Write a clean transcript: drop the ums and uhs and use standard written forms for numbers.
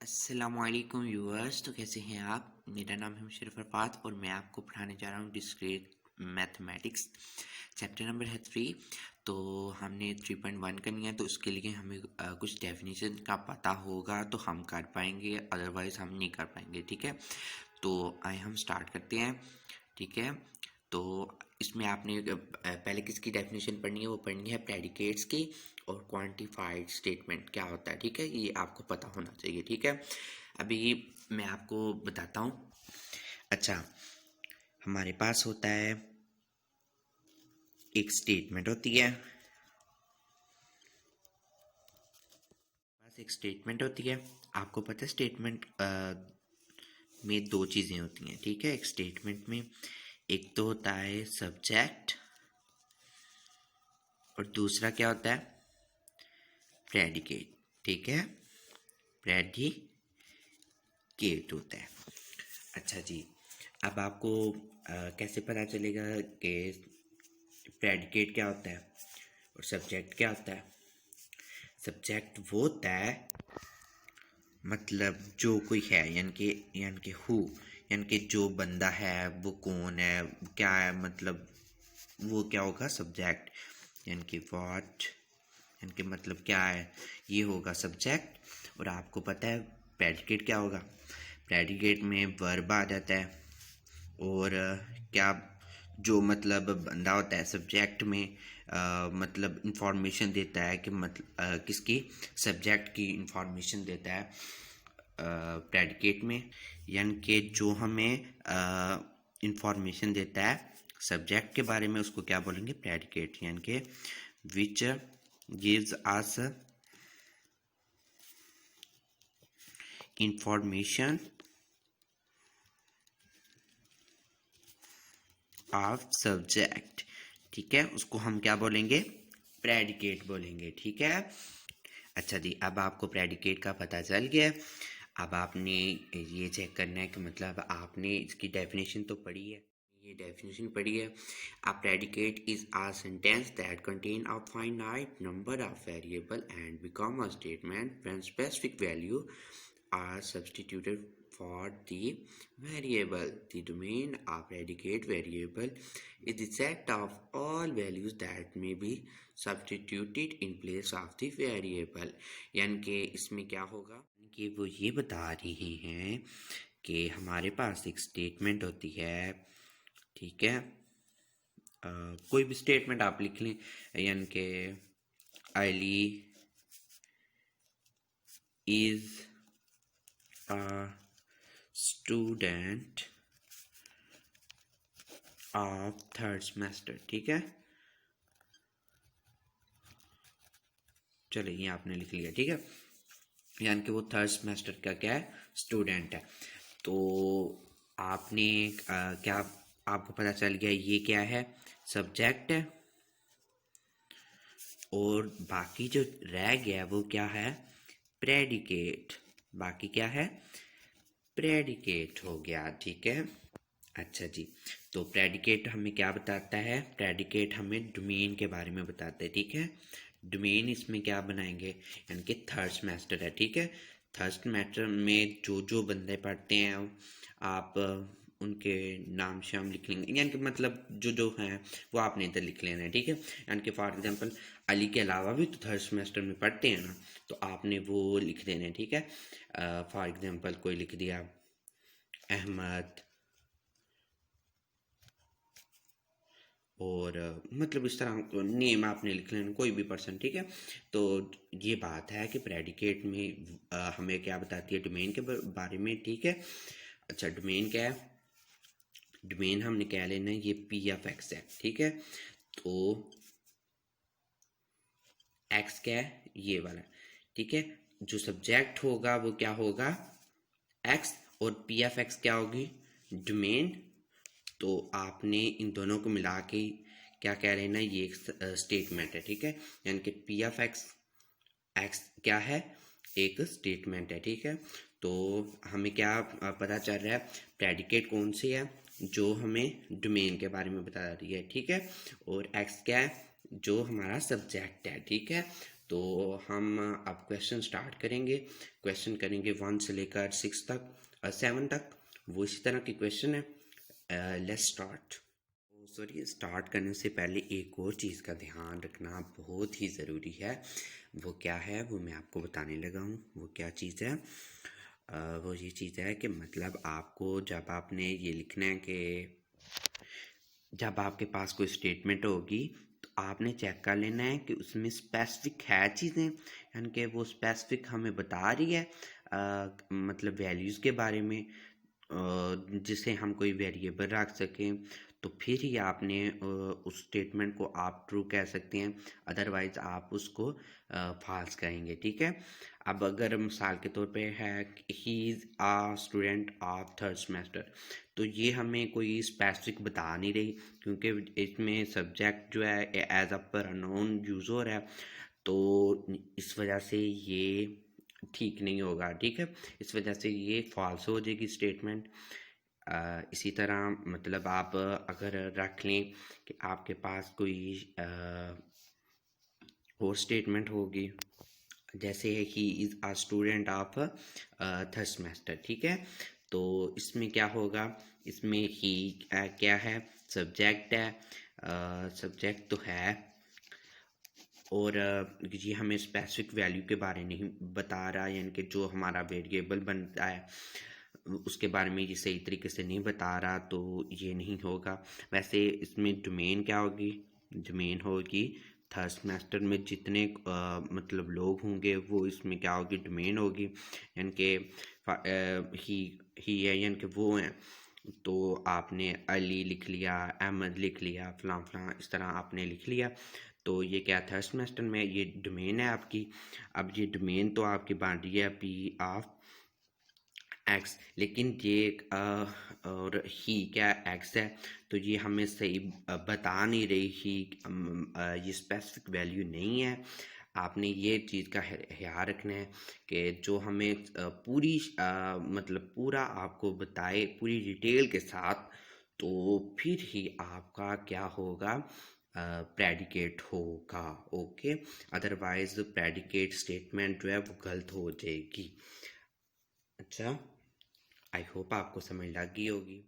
अस्सलामुअलैकुम व्यूअर्स। तो कैसे हैं आप? मेरा नाम है मुशर्रफ अरफात और मैं आपको पढ़ाने जा रहा हूँ डिस्क्रीट मैथमेटिक्स। चैप्टर नंबर है 3। तो हमने 3.1 करनी है, तो उसके लिए हमें कुछ डेफिनेशन का पता होगा तो हम कर पाएंगे, अदरवाइज़ हम नहीं कर पाएंगे। ठीक है, तो आए हम स्टार्ट करते हैं। ठीक है, तो इसमें आपने पहले किसकी डेफिनेशन पढ़नी है? वो पढ़नी है प्रेडिकेट्स की और क्वांटिफाइड स्टेटमेंट क्या होता है। ठीक है, ये आपको पता होना चाहिए। ठीक है, अभी मैं आपको बताता हूँ। अच्छा, हमारे पास होता है एक स्टेटमेंट होती है, एक स्टेटमेंट होती है। आपको पता है स्टेटमेंट में दो चीज़ें होती हैं। ठीक है, एक स्टेटमेंट में एक तो होता है सब्जेक्ट और दूसरा क्या होता है? प्रेडिकेट। ठीक है, प्रेडिकेट होता है। अच्छा जी, अब आपको कैसे पता चलेगा कि प्रेडिकेट क्या होता है और सब्जेक्ट क्या होता है? सब्जेक्ट वो होता है, मतलब जो कोई है, यानी कि हु, यानी कि जो बंदा है वो कौन है, क्या है, मतलब वो क्या होगा? सब्जेक्ट। यानी कि व्हाट, यानी कि मतलब क्या है, ये होगा सब्जेक्ट। और आपको पता है प्रेडिकेट क्या होगा? प्रेडिकेट में वर्ब आ जाता है और क्या, जो मतलब बंदा होता है सब्जेक्ट में, मतलब इंफॉर्मेशन देता है कि मतलब किसकी? सब्जेक्ट की इंफॉर्मेशन देता है प्रेडिकेट में। यानी कि जो हमें इंफॉर्मेशन देता है सब्जेक्ट के बारे में, उसको क्या बोलेंगे? प्रेडिकेट। यानी कि which gives us information of subject. ठीक है, उसको हम क्या बोलेंगे? प्रेडिकेट बोलेंगे। ठीक है, अच्छा जी, अब आपको प्रेडिकेट का पता चल गया। अब आपने ये चेक करना है कि मतलब आपने इसकी डेफिनेशन तो पढ़ी है, ये डेफिनेशन पढ़ी है। A predicate is a sentence that contain a finite number of variable and become a statement when specific value are substituted for the variable. The domain of predicate variable is the set of all values that may be substituted in place of the variable. यानी कि इसमें क्या होगा कि वो ये बता रही हैं कि हमारे पास एक स्टेटमेंट होती है। ठीक है, कोई भी स्टेटमेंट आप लिख लें, यानी कि Ali is a student of third semester। ठीक है, चलिए ये आपने लिख लिया। ठीक है, यानी कि वो थर्ड सेमेस्टर का क्या है? स्टूडेंट है। तो आपने क्या, आपको पता चल गया ये क्या है? सब्जेक्ट है। और बाकी जो रह गया वो क्या है? प्रेडिकेट। बाकी क्या है? प्रेडिकेट हो गया। ठीक है, अच्छा जी, तो प्रेडिकेट हमें क्या बताता है? प्रेडिकेट हमें डोमेन के बारे में बताता है। ठीक है, डोमेन इसमें क्या बनाएंगे? यानी कि थर्ड सेमेस्टर है। ठीक है, थर्ड सेमेस्टर में जो जो बंदे पढ़ते हैं आप उनके नाम से हम लिख लेंगे, यानी कि मतलब जो जो हैं वो आपने इधर लिख लेना है। ठीक है, यानी कि फॉर एग्जांपल अली के अलावा भी तो थर्ड सेमेस्टर में पढ़ते हैं ना, तो आपने वो लिख देना है। ठीक है, फॉर एग्जांपल कोई लिख दिया अहमद, और मतलब इस तरह नेम आपने लिख लेना, कोई भी पर्सन। ठीक है, तो ये बात है कि प्रेडिकेट में हमें क्या बताती है? डोमेन के बारे में। ठीक है, अच्छा डोमेन क्या है? डोमेन हमने क्या लेना है? ये पी एफ एक्स है। ठीक है, तो एक्स क्या है? ये वाला। ठीक है, जो सब्जेक्ट होगा वो क्या होगा? एक्स, और पी एफ एक्स क्या होगी? डोमेन। तो आपने इन दोनों को मिला के क्या कह लेना? ये एक स्टेटमेंट है। ठीक है, यानी कि पी एफ एक्स, एक्स क्या है? एक स्टेटमेंट है। ठीक है, तो हमें क्या पता चल रहा है? प्रेडिकेट कौन सी है? जो हमें डोमेन के बारे में बता रही है। ठीक है, और एक्स क्या है? जो हमारा सब्जेक्ट है। ठीक है, तो हम अब क्वेश्चन स्टार्ट करेंगे। क्वेश्चन करेंगे 1 से लेकर 6 तक 7 तक, वो इसी तरह के क्वेश्चन है। Let's start. सॉरी, स्टार्ट करने से पहले एक और चीज़ का ध्यान रखना बहुत ही ज़रूरी है। वो क्या है वो मैं आपको बताने लगा हूँ। वो क्या चीज़ है? वो ये चीज़ है कि मतलब आपको जब आपने ये लिखना है कि जब आपके पास कोई स्टेटमेंट होगी तो आपने चेक कर लेना है कि उसमें स्पेसिफिक है चीज़ें, यानी कि वो स्पेसिफिक हमें बता रही है मतलब वैल्यूज़ के बारे में, जिसे हम कोई वेरिएबल रख सकें, तो फिर ही आपने उस स्टेटमेंट को आप ट्रू कह सकते हैं, अदरवाइज आप उसको फॉल्स कहेंगे। ठीक है। अब अगर मिसाल के तौर पे है he is a student of third semester, तो ये हमें कोई स्पेसिफिक बता नहीं रही, क्योंकि इसमें सब्जेक्ट जो है एज अ प्रोनाउन यूज़ हो रहा है, तो इस वजह से ये ठीक नहीं होगा। ठीक है, इस वजह से ये फॉल्स हो जाएगी स्टेटमेंट। इसी तरह मतलब आप अगर रख लें कि आपके पास कोई और स्टेटमेंट होगी, जैसे he is a student of third semester. ठीक है, तो इसमें क्या होगा? इसमें ही क्या है? सब्जेक्ट है, सब्जेक्ट तो है, और ये हमें स्पेसिफिक वैल्यू के बारे नहीं बता रहा, यानी कि जो हमारा वेरिएबल बनता है उसके बारे में ये सही तरीके से नहीं बता रहा, तो ये नहीं होगा। वैसे इसमें डोमेन क्या होगी? डोमेन होगी थर्ड सेमेस्टर में जितने मतलब लोग होंगे वो इसमें क्या होगी? डोमेन होगी, यानी कि ही है, यानी कि वो हैं। तो आपने अली लिख लिया, अहमद लिख लिया, फलां फलां इस तरह आपने लिख लिया, तो ये क्या थर्ड सेमेस्टर में ये डोमेन है आपकी। अब ये डोमेन तो आपकी बन रही है पी ऑफ एक्स, लेकिन ये और ही क्या एक्स है, तो ये हमें सही बता नहीं रही ही, ये स्पेसिफिक वैल्यू नहीं है। आपने ये चीज़ का ख्याल रखना है कि जो हमें पूरी मतलब पूरा आपको बताए पूरी डिटेल के साथ, तो फिर ही आपका क्या होगा? प्रेडिकेट होगा। ओके, अदरवाइज प्रेडिकेट स्टेटमेंट जो है वो गलत हो जाएगी। अच्छा, आई होप आपको समझ लग गई होगी।